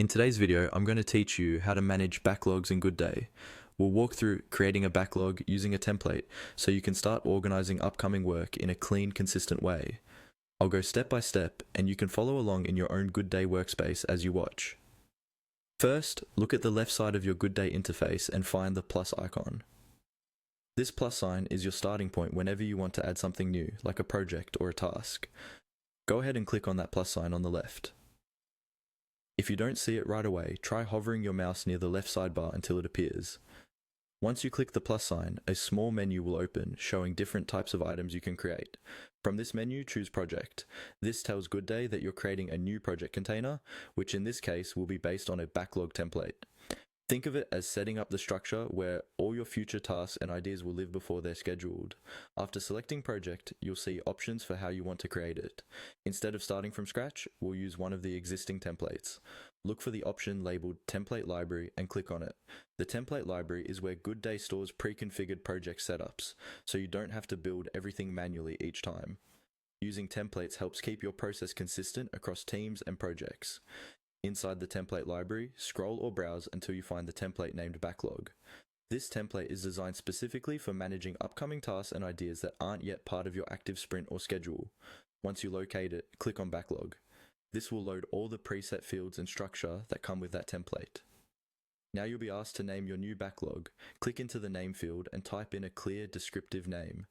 In today's video, I'm going to teach you how to manage backlogs in Goodday. We'll walk through creating a backlog using a template so you can start organizing upcoming work in a clean, consistent way. I'll go step by step and you can follow along in your own Goodday workspace as you watch. First, look at the left side of your Goodday interface and find the plus icon. This plus sign is your starting point whenever you want to add something new, like a project or a task. Go ahead and click on that plus sign on the left. If you don't see it right away, try hovering your mouse near the left sidebar until it appears. Once you click the plus sign, a small menu will open showing different types of items you can create. From this menu, choose Project. This tells Goodday that you're creating a new project container, which in this case will be based on a backlog template. Think of it as setting up the structure where all your future tasks and ideas will live before they're scheduled. After selecting Project, you'll see options for how you want to create it. Instead of starting from scratch, we'll use one of the existing templates. Look for the option labeled Template Library and click on it. The Template Library is where Goodday stores pre-configured project setups, so you don't have to build everything manually each time. Using templates helps keep your process consistent across teams and projects. Inside the template library, scroll or browse until you find the template named Backlog. This template is designed specifically for managing upcoming tasks and ideas that aren't yet part of your active sprint or schedule. Once you locate it, click on Backlog. This will load all the preset fields and structure that come with that template. Now you'll be asked to name your new backlog. Click into the name field and type in a clear, descriptive name.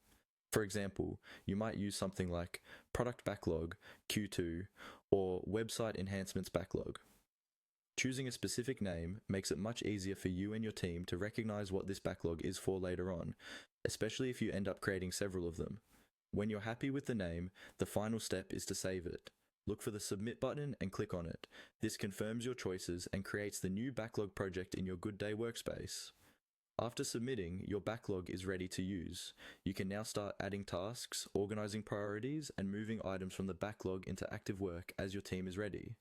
For example, you might use something like Product Backlog Q2 or Website Enhancements Backlog. Choosing a specific name makes it much easier for you and your team to recognize what this backlog is for later on, especially if you end up creating several of them. When you're happy with the name, the final step is to save it. Look for the Submit button and click on it. This confirms your choices and creates the new backlog project in your Goodday workspace. After submitting, your backlog is ready to use. You can now start adding tasks, organizing priorities, and moving items from the backlog into active work as your team is ready.